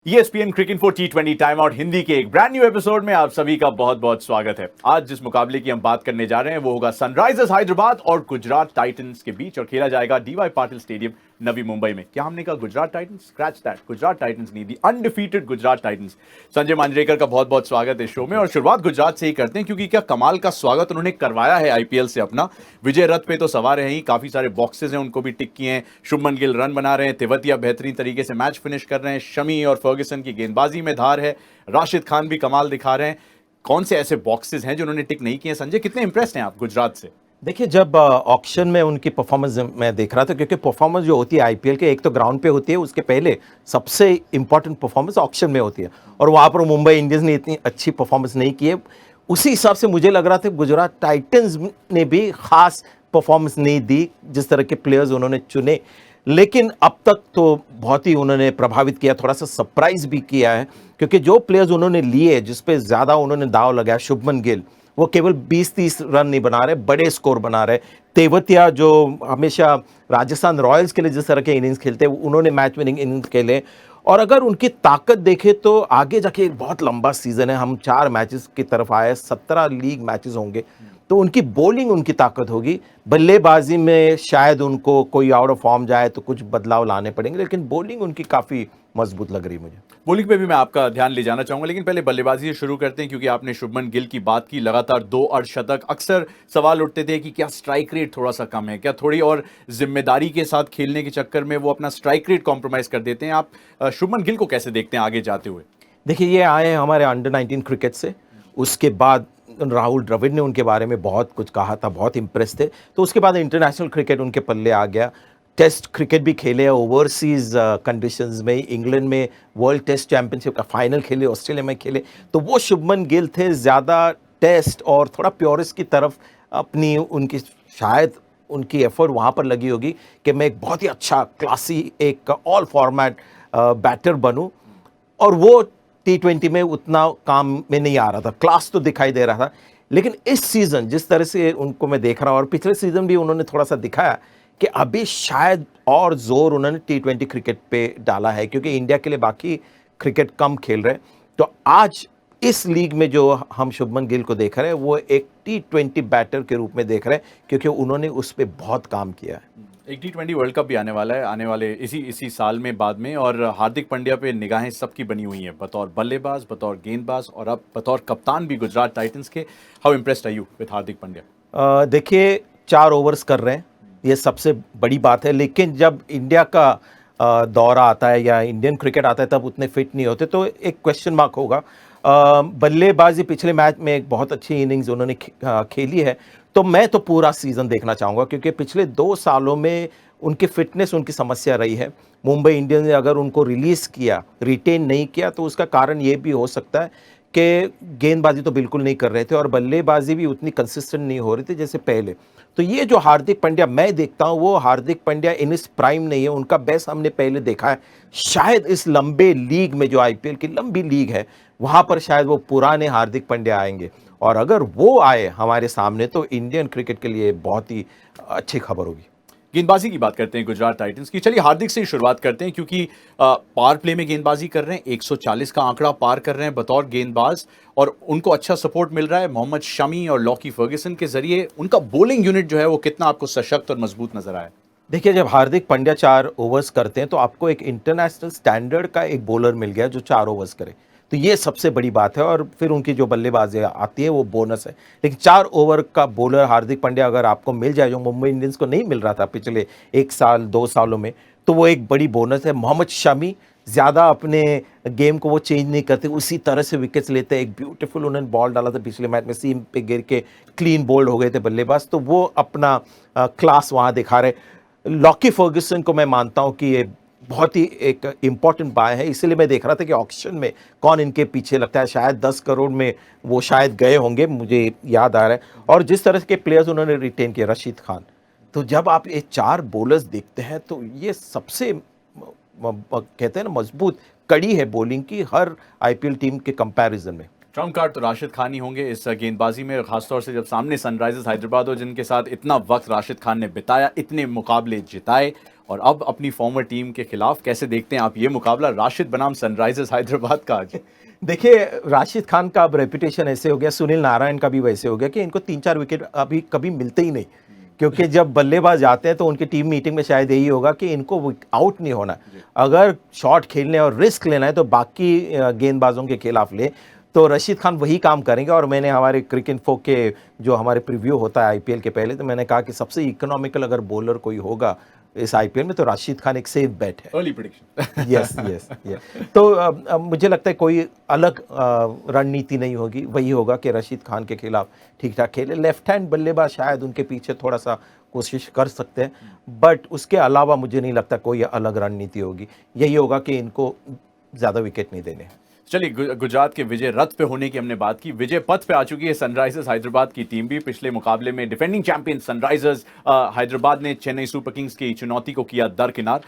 ESPN cricket for T20 time out Hindi के एक brand new episode में आप सभी का बहुत बहुत स्वागत है। आज जिस मुकाबले की हम बात करने जा रहे हैं वो होगा सनराइजर्स हैदराबाद और गुजरात टाइटंस के बीच और खेला जाएगा डीवाई पाटिल स्टेडियम नवी मुंबई में। क्या हमने कहा Gujarat Titans? Scratch that, Gujarat Titans नहीं, दी अनडिफीटेड गुजरात टाइटंस। संजय मांजरेकर का बहुत बहुत स्वागत है शो में और शुरुआत गुजरात से ही करते हैं क्योंकि क्या कमाल का स्वागत उन्होंने करवाया है आईपीएल से अपना। विजय रथ पे तो सवार है ही, काफी सारे बॉक्सेस हैं उनको भी टिक किए हैं। शुभमन गिल रन बना रहे हैं, तेवतिया बेहतरीन तरीके से मैच फिनिश कर रहे हैं, शमी और फर्गुसन की गेंदबाजी में धार है, राशिद खान भी कमाल दिखा रहे हैं। कौन से ऐसे बॉक्सेस हैं जो उन्होंने टिक नहीं किए? संजय, कितने इंप्रेस्ड हैं आप गुजरात से? देखिए, जब ऑक्शन में उनकी परफॉर्मेंस मैं देख रहा था, क्योंकि परफॉर्मेंस जो होती है आईपीएल के, एक तो ग्राउंड पे होती है, उसके पहले सबसे इंपॉर्टेंट परफॉर्मेंस ऑक्शन में होती है और वहाँ पर मुंबई इंडियंस ने इतनी अच्छी परफॉर्मेंस नहीं की है। उसी हिसाब से मुझे लग रहा था गुजरात टाइटंस ने भी खास परफॉर्मेंस नहीं दी, जिस तरह के प्लेयर्स उन्होंने चुने। लेकिन अब तक तो बहुत ही उन्होंने प्रभावित किया, थोड़ा सा सरप्राइज भी किया है, क्योंकि जो प्लेयर्स उन्होंने लिए जिस पे ज़्यादा उन्होंने दाव लगाया, शुभमन गिल वो केवल 20-30 रन नहीं बना रहे, बड़े स्कोर बना रहे। तेवतिया जो हमेशा राजस्थान रॉयल्स के लिए जिस तरह के इनिंग्स खेलते हैं, उन्होंने मैच विनिंग इनिंग्स खेले। और अगर उनकी ताकत देखें तो आगे जाके एक बहुत लंबा सीजन है, हम 4 मैचेस की तरफ आए, 17 लीग मैचेस होंगे, तो उनकी बॉलिंग उनकी ताकत होगी। बल्लेबाजी में शायद उनको कोई आउट ऑफ फॉर्म जाए तो कुछ बदलाव लाने पड़ेंगे, लेकिन बॉलिंग उनकी काफ़ी मजबूत लग रही है मुझे। बॉलिंग पे भी मैं आपका ध्यान ले जाना चाहूंगा, लेकिन पहले बल्लेबाजी से शुरू करते हैं क्योंकि आपने शुभमन गिल की बात की, लगातार 2 अर्धशतक। अक्सर सवाल उठते थे कि क्या स्ट्राइक रेट थोड़ा सा कम है, क्या थोड़ी और जिम्मेदारी के साथ खेलने के चक्कर में वो अपना स्ट्राइक रेट कॉम्प्रोमाइज कर देते हैं? आप शुभमन गिल को कैसे देखते हैं आगे जाते हुए? देखिए, ये आए हैं हमारे अंडर 19 क्रिकेट से, उसके बाद राहुल द्रविड़ ने उनके बारे में बहुत कुछ कहा था, बहुत इंप्रेस थे। तो उसके बाद इंटरनेशनल क्रिकेट उनके पल्ले आ गया, टेस्ट क्रिकेट भी खेले, ओवरसीज कंडीशंस में, इंग्लैंड में वर्ल्ड टेस्ट चैंपियनशिप का फाइनल खेले, ऑस्ट्रेलिया में खेले। तो वो शुभमन गिल थे, ज़्यादा टेस्ट और थोड़ा प्योरिस्ट की तरफ अपनी उनकी शायद उनकी एफर्ट वहाँ पर लगी होगी कि मैं एक बहुत ही अच्छा क्लासी एक ऑल फॉर्मेट बैटर बनूँ। और वो T20 में उतना काम में नहीं आ रहा था, क्लास तो दिखाई दे रहा था। लेकिन इस सीज़न जिस तरह से उनको मैं देख रहा हूँ, और पिछले सीज़न भी उन्होंने थोड़ा सा दिखाया कि अभी शायद और ज़ोर उन्होंने T20 क्रिकेट पे डाला है, क्योंकि इंडिया के लिए बाकी क्रिकेट कम खेल रहे हैं। तो आज इस लीग में जो हम शुभमन गिल को देख रहे हैं वो एक T20 बैटर के रूप में देख रहे हैं, क्योंकि उन्होंने उस पर बहुत काम किया है। एक T20 वर्ल्ड कप भी आने वाला है, आने वाले इसी साल में बाद में, और हार्दिक पांड्या पे निगाहें सबकी बनी हुई हैं, बतौर बल्लेबाज, बतौर गेंदबाज और अब बतौर कप्तान भी गुजरात टाइटंस के। How impressed are you with Hardik Pandya? देखिए, 4 ओवर्स कर रहे हैं, ये सबसे बड़ी बात है। लेकिन जब इंडिया का दौरा आता है या इंडियन क्रिकेट आता है तब उतने फिट नहीं होते, तो एक क्वेश्चन मार्क होगा। बल्लेबाजी पिछले मैच में एक बहुत अच्छी इनिंग्स उन्होंने खेली है। तो मैं तो पूरा सीज़न देखना चाहूँगा, क्योंकि पिछले 2 सालों में उनकी फिटनेस उनकी समस्या रही है। मुंबई इंडियंस ने अगर उनको रिलीज़ किया, रिटेन नहीं किया, तो उसका कारण ये भी हो सकता है कि गेंदबाजी तो बिल्कुल नहीं कर रहे थे और बल्लेबाजी भी उतनी कंसिस्टेंट नहीं हो रही थी जैसे पहले। तो ये जो हार्दिक पांड्या मैं देखता हूँ, वो हार्दिक पांड्या इन इस प्राइम नहीं है, उनका बेस्ट हमने पहले देखा है। शायद इस लंबे लीग में, जो आईपीएल की लंबी लीग है, वहाँ पर शायद वो पुराने हार्दिक पांड्या आएंगे। और अगर वो आए हमारे सामने तो इंडियन क्रिकेट के लिए बहुत ही अच्छी खबर होगी। गेंदबाजी की बात करते हैं गुजरात टाइटंस की। चलिए हार्दिक से ही शुरुआत करते हैं क्योंकि पावर प्ले में गेंदबाजी कर रहे हैं, 140 का आंकड़ा पार कर रहे हैं बतौर गेंदबाज, और उनको अच्छा सपोर्ट मिल रहा है मोहम्मद शमी और लॉकी फर्गुसन के जरिए। उनका बॉलिंग यूनिट जो है वो कितना आपको सशक्त और मजबूत नजर आया? देखिए, जब हार्दिक पांड्या 4 ओवर्स करते हैं तो आपको एक इंटरनेशनल स्टैंडर्ड का एक बॉलर मिल गया जो 4 ओवर्स करे, तो ये सबसे बड़ी बात है। और फिर उनकी जो बल्लेबाजी आती है वो बोनस है। लेकिन 4 ओवर का बॉलर हार्दिक पांड्या अगर आपको मिल जाए, जो मुंबई इंडियंस को नहीं मिल रहा था पिछले 1 साल 2 सालों में, तो वो एक बड़ी बोनस है। मोहम्मद शमी ज़्यादा अपने गेम को वो चेंज नहीं करते, उसी तरह से विकेट्स लेते हैं। एक ब्यूटीफुल उन्होंने बॉल डाला था पिछले मैच में, सीम पे गिर के क्लीन बोल्ड हो गए थे बल्लेबाज, तो वो अपना क्लास वहाँ दिखा रहे। लॉकी फर्गुसन को मैं मानता हूँ कि ये बहुत ही एक इम्पॉर्टेंट बाय है, इसलिए मैं देख रहा था कि ऑक्शन में कौन इनके पीछे लगता है। शायद 10 करोड़ में वो शायद गए होंगे, मुझे याद आ रहा है। और जिस तरह के प्लेयर्स उन्होंने रिटेन किए, राशिद खान, तो जब आप ये 4 बॉलर्स देखते हैं तो ये सबसे कहते हैं ना मजबूत कड़ी है बॉलिंग की हर आईपीएल टीम के कंपैरिजन में। ट्रम्प कार्ड तो राशिद खान ही होंगे इस गेंदबाजी में, खासतौर से जब सामने सनराइजर्स हैदराबाद हो, जिनके साथ इतना वक्त राशिद खान ने बिताया, इतने मुकाबले जिताए, और अब अपनी फॉर्मर टीम के खिलाफ कैसे देखते हैं आप ये मुकाबला राशिद बनाम सनराइजर्स हैदराबाद का आज? देखिए, राशिद खान का अब रेपुटेशन ऐसे हो गया, सुनील नारायण का भी वैसे हो गया कि इनको 3-4 विकेट अभी कभी मिलते ही नहीं, क्योंकि जब बल्लेबाज आते हैं तो उनकी टीम मीटिंग में शायद यही होगा कि इनको आउट नहीं होना। अगर शॉट खेलने और रिस्क लेना है तो बाकी गेंदबाजों के खिलाफ ले, तो रशीद खान वही काम करेंगे। और मैंने हमारे क्रिकइन्फो के जो हमारे प्रीव्यू होता है आईपीएल के पहले, तो मैंने कहा कि सबसे इकोनॉमिकल अगर बॉलर कोई होगा इस आईपीएल में तो राशिद खान एक सेफ बेट है। Early prediction. Yes yes yes. तो मुझे लगता है कोई अलग रणनीति नहीं होगी, वही होगा कि रशीद खान के खिलाफ ठीक ठाक खेले। लेफ्ट हैंड बल्लेबाज शायद उनके पीछे थोड़ा सा कोशिश कर सकते हैं, बट उसके अलावा मुझे नहीं लगता कोई अलग रणनीति होगी। यही होगा कि इनको ज़्यादा विकेट नहीं देने। चलिए, गुजरात के विजय रथ पे होने की हमने बात की, विजय पथ पे आ चुकी है सनराइजर्स हैदराबाद की टीम भी। पिछले मुकाबले में डिफेंडिंग चैंपियन सनराइजर्स हैदराबाद ने चेन्नई सुपर किंग्स की चुनौती को किया दरकिनार।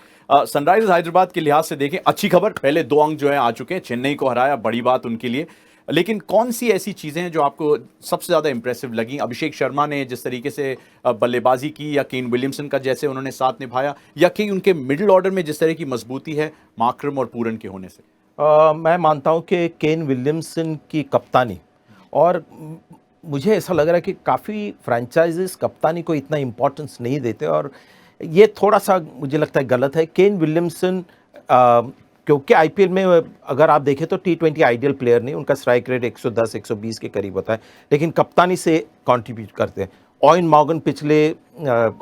सनराइजर्स हैदराबाद के लिहाज से देखें, अच्छी खबर, पहले 2 अंक जो है आ चुके हैं, चेन्नई को हराया, बड़ी बात उनके लिए। लेकिन कौन सी ऐसी चीज़ें हैं जो आपको सबसे ज़्यादा इंप्रेसिव लगी? अभिषेक शर्मा ने जिस तरीके से बल्लेबाजी की, या केन विलियमसन का जैसे उन्होंने साथ निभाया, या कि उनके मिडिल ऑर्डर में जिस तरह की मजबूती है मार्करम और पूरन के होने से? मैं मानता हूं कि केन विलियमसन की कप्तानी, और मुझे ऐसा लग रहा है कि काफ़ी फ्रेंचाइजेस कप्तानी को इतना इम्पोर्टेंस नहीं देते, और ये थोड़ा सा मुझे लगता है गलत है। केन विलियमसन क्योंकि आईपीएल में अगर आप देखें तो टी20 आइडियल प्लेयर नहीं, उनका स्ट्राइक रेट 110-120 के करीब होता है, लेकिन कप्तानी से कंट्रीब्यूट करते हैं। ऑयन मॉर्गन पिछले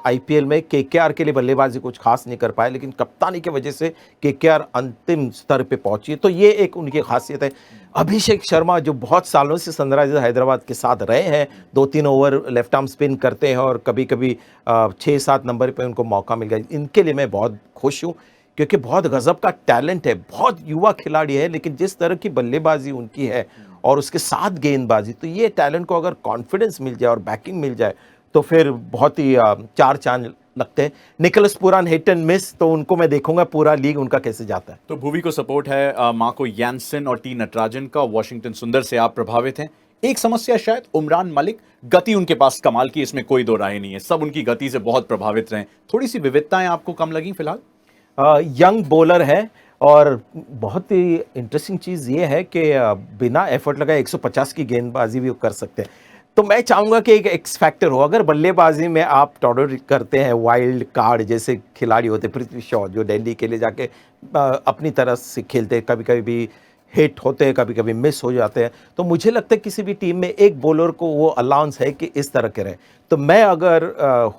आईपीएल में केकेआर के लिए बल्लेबाजी कुछ खास नहीं कर पाए, लेकिन कप्तानी की वजह से केकेआर अंतिम स्तर पे पहुंची है, तो ये एक उनकी खासियत है। अभिषेक शर्मा जो बहुत सालों से सनराइजर्स हैदराबाद के साथ रहे हैं, 2-3 ओवर लेफ्ट आर्म स्पिन करते हैं और कभी कभी 6-7 नंबर पे उनको मौका मिल गया, इनके लिए मैं बहुत खुश हूँ, क्योंकि बहुत गजब का टैलेंट है, बहुत युवा खिलाड़ी है, लेकिन जिस तरह की बल्लेबाजी उनकी है और उसके साथ गेंदबाजी, तो ये टैलेंट को अगर कॉन्फिडेंस मिल जाए और बैकिंग मिल जाए तो फिर बहुत ही 4 चांद लगते हैं। निकोलस पुरान हिट एंड मिस, तो उनको मैं देखूंगा पूरा लीग उनका कैसे जाता है। तो भुवी को सपोर्ट है मार्को यानसन और टी नटराजन का। वॉशिंगटन सुंदर से आप प्रभावित हैं? एक समस्या शायद उमरान मलिक, गति उनके पास कमाल की, इसमें कोई दो राय नहीं है, सब उनकी गति से बहुत प्रभावित रहे। थोड़ी सी विविधताएं आपको कम लगी फिलहाल? यंग बॉलर है, और बहुत ही इंटरेस्टिंग चीज़ ये है कि बिना एफर्ट लगाए 150 की गेंदबाजी भी कर सकते हैं। तो मैं चाहूँगा कि एक एक्स फैक्टर हो। अगर बल्लेबाजी में आप टॉलरेट करते हैं वाइल्ड कार्ड जैसे खिलाड़ी होते, पृथ्वी शॉ जो दिल्ली के लिए जाके अपनी तरह से खेलते हैं, कभी कभी भी हिट होते हैं, कभी कभी मिस हो जाते हैं, तो मुझे लगता है किसी भी टीम में एक बॉलर को वो अलाउंस है कि इस तरह के रहे। तो मैं अगर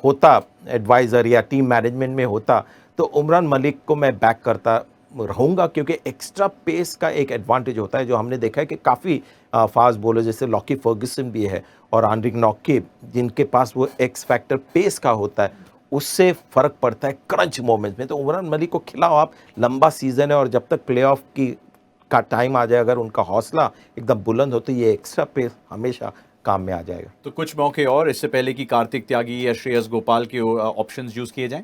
होता एडवाइज़र या टीम मैनेजमेंट में होता तो उमरान मलिक को मैं बैक करता रहूँगा, क्योंकि एक्स्ट्रा पेस का एक एडवांटेज होता है, जो हमने देखा है कि काफ़ी फास्ट बॉलर जैसे लॉकी फर्गुसन भी है और आंड्रिक नॉकी, जिनके पास वो एक्स फैक्टर पेस का होता है, उससे फ़र्क पड़ता है क्रंच मोमेंट्स में। तो उमरान मलिक को खिलाओ आप, लंबा सीज़न है, और जब तक प्लेऑफ का टाइम आ जाए, अगर उनका हौसला एकदम बुलंद हो तो ये एक्स्ट्रा पेस हमेशा काम में आ जाएगा। तो कुछ मौके और इससे पहले कि कार्तिक त्यागी या श्रेयस गोपाल के ऑप्शंस यूज़ किए जाएं?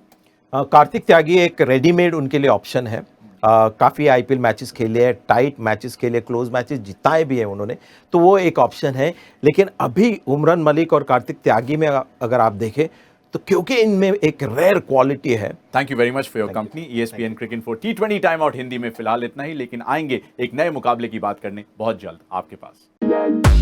कार्तिक त्यागी एक रेडीमेड उनके लिए ऑप्शन है। काफ़ी आईपीएल मैचेस खेले हैं, टाइट मैचेस खेले, क्लोज मैचेस जिताए भी हैं उन्होंने, तो वो एक ऑप्शन है। लेकिन अभी उमरान मलिक और कार्तिक त्यागी में अगर आप देखें तो क्योंकि इनमें एक रेयर क्वालिटी है। Thank you very much for your company. ESPN Cricinfo T20 time out Hindi में फिलहाल इतना ही, लेकिन आएंगे एक नए मुकाबले की बात करने बहुत जल्द आपके पास।